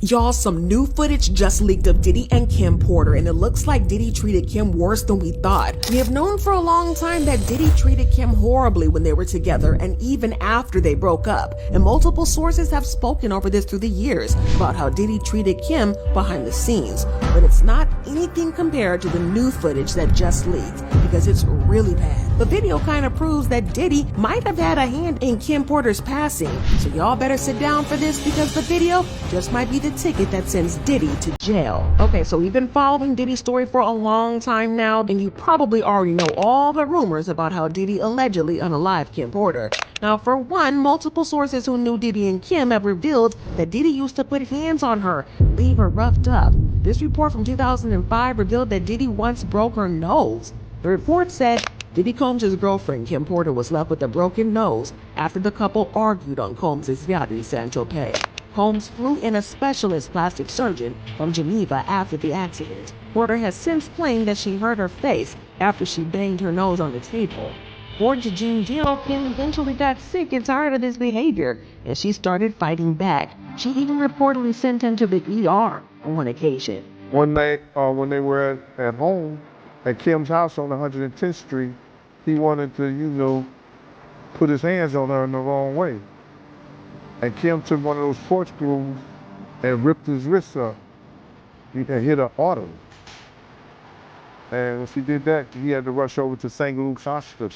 Y'all, some new footage just leaked of Diddy and Kim Porter, and it looks like Diddy treated Kim worse than we thought. We have known for a long time that Diddy treated Kim horribly when they were together and even after they broke up, and multiple sources have spoken over this through the years about how Diddy treated Kim behind the scenes. But it's not anything compared to the new footage that just leaked, because it's really bad. The video kind of proves that Diddy might have had a hand in Kim Porter's passing, so y'all better sit down for this because the video just might be the ticket that sends Diddy to jail. Okay, so we've been following Diddy's story for a long time now, and you probably already know all the rumors about how Diddy allegedly unalived Kim Porter. Now, for one, multiple sources who knew Diddy and Kim have revealed that Diddy used to put hands on her, leave her roughed up. This report from 2005 revealed that Diddy once broke her nose. The report said Diddy Combs' girlfriend Kim Porter was left with a broken nose after the couple argued on Combs' yacht in Saint-Tropez. Combs flew in a specialist plastic surgeon from Geneva after the accident. Porter has since claimed that she hurt her face after she banged her nose on the table. According to June Gill, Kim eventually got sick and tired of his behavior, and she started fighting back. She even reportedly sent him to the ER on one occasion. One night, when they were at home at Kim's house on 110th Street, he wanted to, put his hands on her in the wrong way. And Kim took one of those sports screws and ripped his wrist up. He had hit her artery. And when she did that, he had to rush over to St. Luke's Hospital.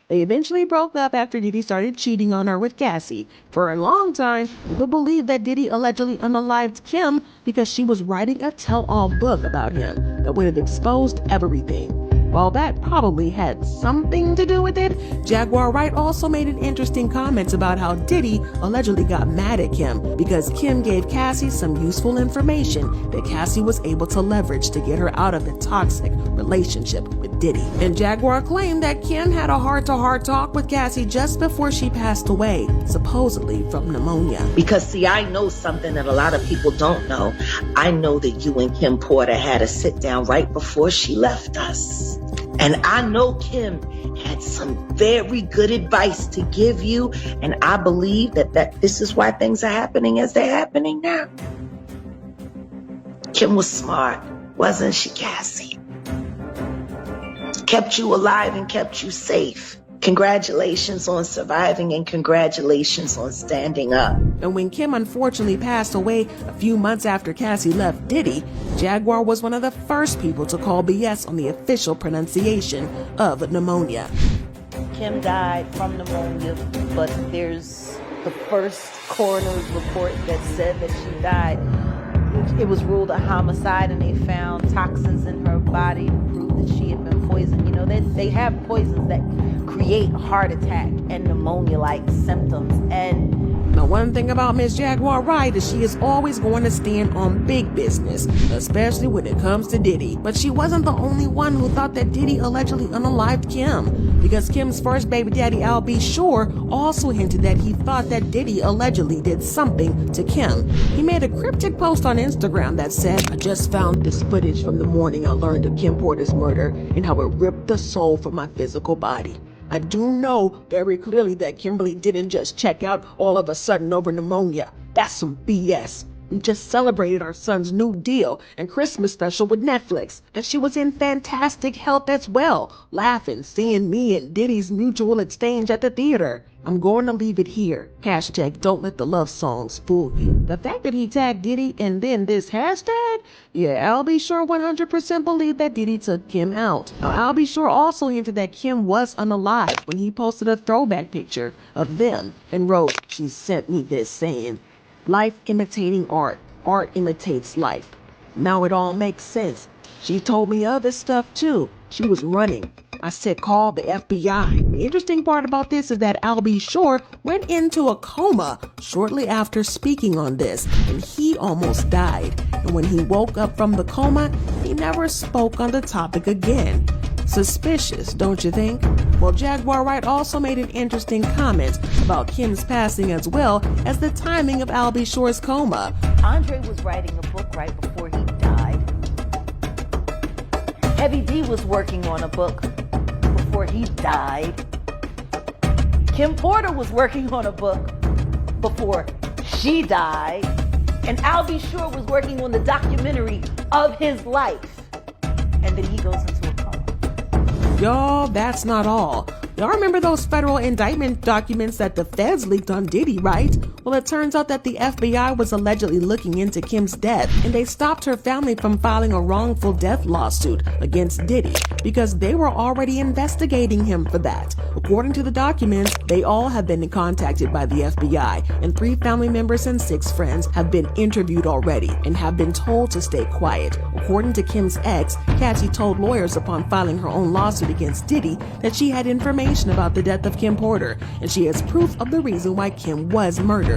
They eventually broke up after Diddy started cheating on her with Cassie. For a long time, people believed that Diddy allegedly unalived Kim because she was writing a tell-all book about him that would have exposed everything. While that probably had something to do with it, Jaguar Wright also made an interesting comment about how Diddy allegedly got mad at Kim because Kim gave Cassie some useful information that Cassie was able to leverage to get her out of the toxic relationship with Diddy. And Jaguar claimed that Kim had a heart-to-heart talk with Cassie just before she passed away, supposedly from pneumonia. Because see, I know something that a lot of people don't know. I know that you and Kim Porter had a sit down right before she left us. And I know Kim had some very good advice to give you, and I believe that this is why things are happening as they're happening now. Kim was smart, wasn't she, Cassie? Kept you alive and kept you safe. Congratulations on surviving and congratulations on standing up. And when Kim unfortunately passed away a few months after Cassie left Diddy, Jaguar was one of the first people to call BS on the official pronunciation of pneumonia. Kim died from pneumonia, but there's the first coroner's report that said that she died. It was ruled a homicide, and they found toxins in her body to prove that she had been poisoned. You know, they have poisons that create heart attack and pneumonia-like symptoms. And the one thing about Miss Jaguar Wright is she is always going to stand on big business, especially when it comes to Diddy. But she wasn't the only one who thought that Diddy allegedly unalived Kim, because Kim's first baby daddy, Al B. Sure, also hinted that he thought that Diddy allegedly did something to Kim. He made a cryptic post on Instagram that said, "I just found this footage from the morning I learned of Kim Porter's murder and how it ripped the soul from my physical body. I do know very clearly that Kimberly didn't just check out all of a sudden over pneumonia. That's some BS. We just celebrated our son's new deal and Christmas special with Netflix, and she was in fantastic health as well, laughing, seeing me and Diddy's mutual exchange at the theater. I'm going to leave it here. Hashtag don't let the love songs fool you." The fact that he tagged Diddy and then this hashtag? Yeah, I'll be sure 100% believe that Diddy took Kim out. Now, I'll be sure also hinted that Kim was unalived when he posted a throwback picture of them and wrote, "She sent me this saying, life imitating art, art imitates life." Now it all makes sense. She told me other stuff too. She was running. I said, call the FBI. The interesting part about this is that Al B. Sure went into a coma shortly after speaking on this, and he almost died. And when he woke up from the coma, he never spoke on the topic again. Suspicious, don't you think? Well, Jaguar Wright also made an interesting comment about Kim's passing as well as the timing of Al B. Sure's coma. Andre was writing a book right before he died. Heavy D was working on a book before he died. Kim Porter was working on a book before she died. And Al B. Sure was working on the documentary of his life. And then he goes into a coma. Y'all, that's not all. Y'all remember those federal indictment documents that the feds leaked on Diddy, right? Well, it turns out that the FBI was allegedly looking into Kim's death, and they stopped her family from filing a wrongful death lawsuit against Diddy because they were already investigating him for that. According to the documents, they all have been contacted by the FBI, and 3 family members and 6 friends have been interviewed already and have been told to stay quiet. According to Kim's ex, Cassie told lawyers upon filing her own lawsuit against Diddy that she had information about the death of Kim Porter, and she has proof of the reason why Kim was murdered.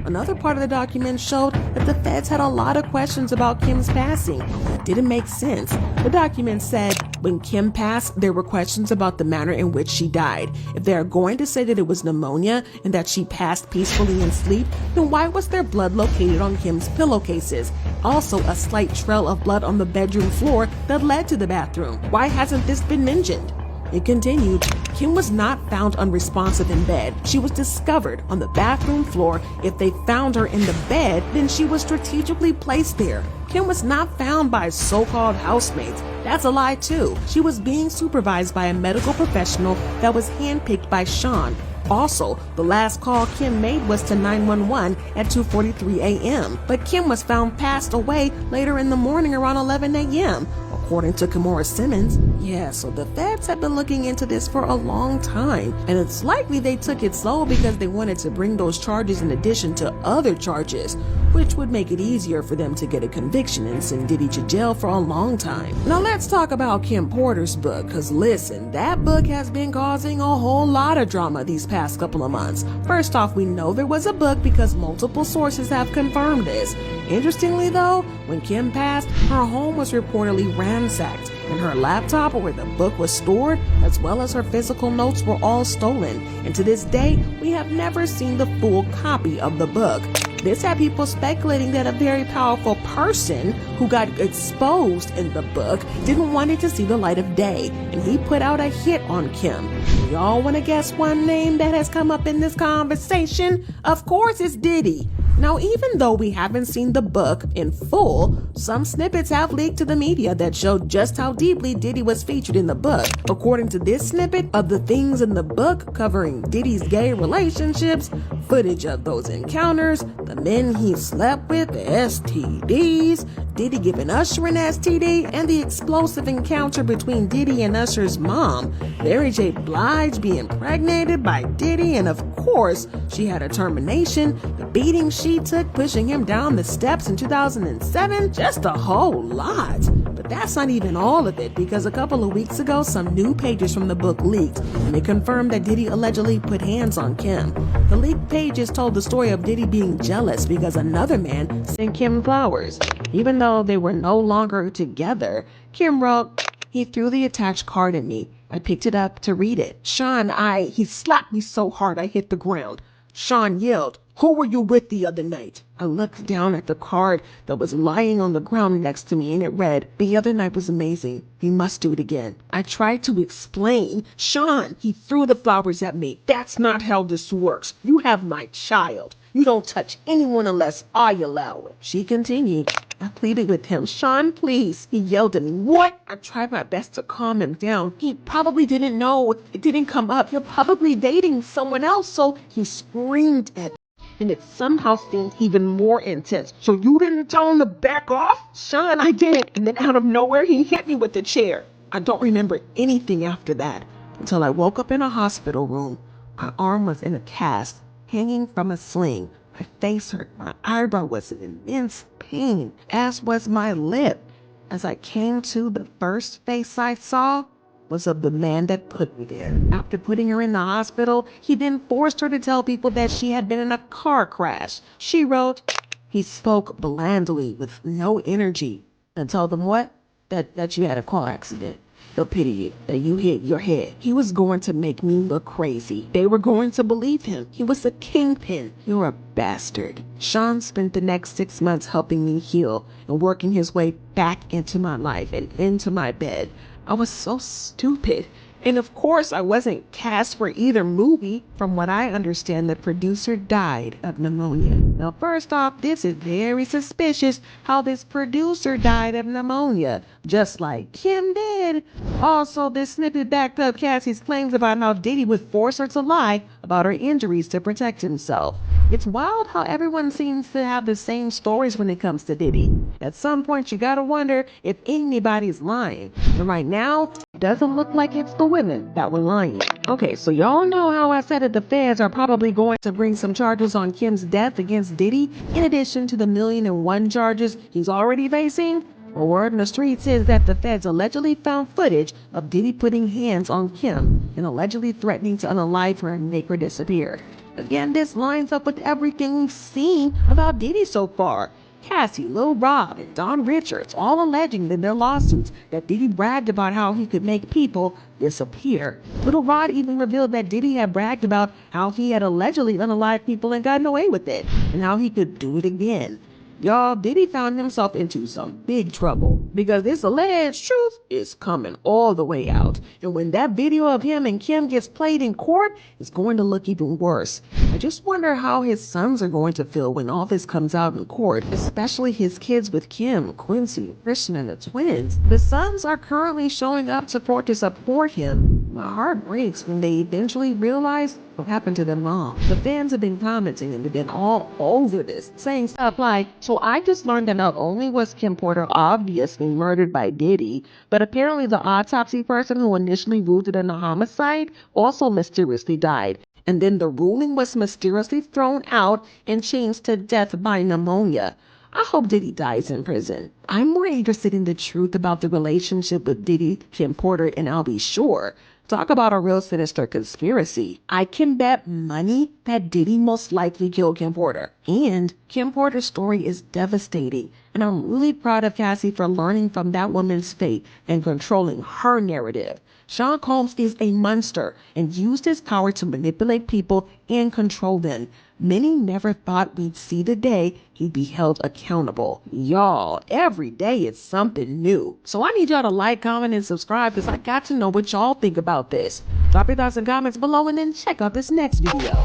Another part of the document showed that the feds had a lot of questions about Kim's passing. It didn't make sense. The document said when Kim passed, there were questions about the manner in which she died. If they are going to say that it was pneumonia and that she passed peacefully in sleep, then why was there blood located on Kim's pillowcases? Also, a slight trail of blood on the bedroom floor that led to the bathroom. Why hasn't this been mentioned? It continued, Kim was not found unresponsive in bed. She was discovered on the bathroom floor. If they found her in the bed, then she was strategically placed there. Kim was not found by so-called housemates. That's a lie too. She was being supervised by a medical professional that was handpicked by Sean. Also, the last call Kim made was to 911 at 2:43 a.m., but Kim was found passed away later in the morning around 11 a.m., according to Kimora Simmons. Yeah, so the feds have been looking into this for a long time, and it's likely they took it slow because they wanted to bring those charges in addition to other charges, which would make it easier for them to get a conviction and send Diddy to jail for a long time. Now let's talk about Kim Porter's book, because listen, that book has been causing a whole lot of drama these past couple of months. First off, we know there was a book because multiple sources have confirmed this. Interestingly though, when Kim passed, her home was reportedly ransacked, and her laptop where the book was stored, as well as her physical notes, were all stolen. And to this day, we have never seen the full copy of the book. This had people speculating that a very powerful person who got exposed in the book didn't want it to see the light of day, and he put out a hit on Kim. Y'all want to guess one name that has come up in this conversation? Of course, it's Diddy. Now, even though we haven't seen the book in full, some snippets have leaked to the media that showed just how deeply Diddy was featured in the book. According to this snippet of the things in the book covering Diddy's gay relationships, footage of those encounters, the men he slept with, the STDs, Diddy giving Usher an STD, and the explosive encounter between Diddy and Usher's mom, Mary J. Blige being impregnated by Diddy, and of course, she had a termination, the beating she took pushing him down the steps in 2007, just a whole lot. But that's not even all of it, because a couple of weeks ago, some new pages from the book leaked, and they confirmed that Diddy allegedly put hands on Kim. The leaked pages told the story of Diddy being jealous because another man sent Kim flowers. Even though they were no longer together, Kim wrote, "He threw the attached card at me. I picked it up to read it. He slapped me so hard I hit the ground. Sean yelled, 'Who were you with the other night?' I looked down at the card that was lying on the ground next to me, and it read, 'The other night was amazing. We must do it again.' I tried to explain. 'Sean, he threw the flowers at me. That's not how this works. You have my child. You don't touch anyone unless I allow it.' She continued. I pleaded with him. 'Sean, please.' He yelled at me. 'What?' I tried my best to calm him down. He probably didn't know. It didn't come up. You're probably dating someone else, so he screamed at me. And it somehow seemed even more intense. 'So you didn't tell him to back off?' 'Sean, I didn't.' And then out of nowhere, he hit me with the chair. I don't remember anything after that until I woke up in a hospital room. My arm was in a cast, hanging from a sling. My face hurt. My eyebrow was in immense pain, as was my lip. As I came to, the first face I saw was of the man that put me there. After putting her in the hospital, he then forced her to tell people that she had been in a car crash. She wrote, he spoke blandly with no energy and told them what? That you had a car accident. They'll pity you, that you hit your head. He was going to make me look crazy. They were going to believe him. He was a kingpin. You're a bastard. Sean spent the next 6 months helping me heal and working his way back into my life and into my bed. I was so stupid And of course, I wasn't cast for either movie. From what I understand, the producer died of pneumonia. Now, first off, this is very suspicious how this producer died of pneumonia, just like Kim did. Also, this snippet backed up Cassie's claims about how Diddy would force her to lie about her injuries to protect himself. It's wild how everyone seems to have the same stories when it comes to Diddy. At some point, you gotta wonder if anybody's lying. And right now, it doesn't look like it's the women that were lying. Okay, so y'all know how I said that the feds are probably going to bring some charges on Kim's death against Diddy, in addition to the 1,000,001 charges he's already facing? Well, word in the streets is that the feds allegedly found footage of Diddy putting hands on Kim and allegedly threatening to unalive her and make her disappear. Again, this lines up with everything we've seen about Diddy so far. Cassie, Lil Rob, and Don Richards all alleging in their lawsuits that Diddy bragged about how he could make people disappear. Lil Rod even revealed that Diddy had bragged about how he had allegedly unalived people and gotten away with it, and how he could do it again. Y'all, Diddy found himself into some big trouble because this alleged truth is coming all the way out. And when that video of him and Kim gets played in court, it's going to look even worse. I just wonder how his sons are going to feel when all this comes out in court, especially his kids with Kim, Quincy, Christian, and the twins. The sons are currently showing up to support him. My heart breaks when they eventually realize what happened to their mom. The fans have been commenting and they've been all over this, saying stuff like, so I just learned that not only was Kim Porter obviously murdered by Diddy, but apparently the autopsy person who initially ruled it a homicide also mysteriously died. And then the ruling was mysteriously thrown out and changed to death by pneumonia. I hope Diddy dies in prison. I'm more interested in the truth about the relationship with Diddy, Kim Porter, and I'll be sure. Talk about a real sinister conspiracy. I can bet money that Diddy most likely killed Kim Porter. And Kim Porter's story is devastating. And I'm really proud of Cassie for learning from that woman's fate and controlling her narrative. Sean Combs is a monster and used his power to manipulate people and control them. Many never thought we'd see the day he'd be held accountable. Y'all, every day it's something new. So I need y'all to like, comment, and subscribe because I got to know what y'all think about this. Drop your thoughts and comments below and then check out this next video.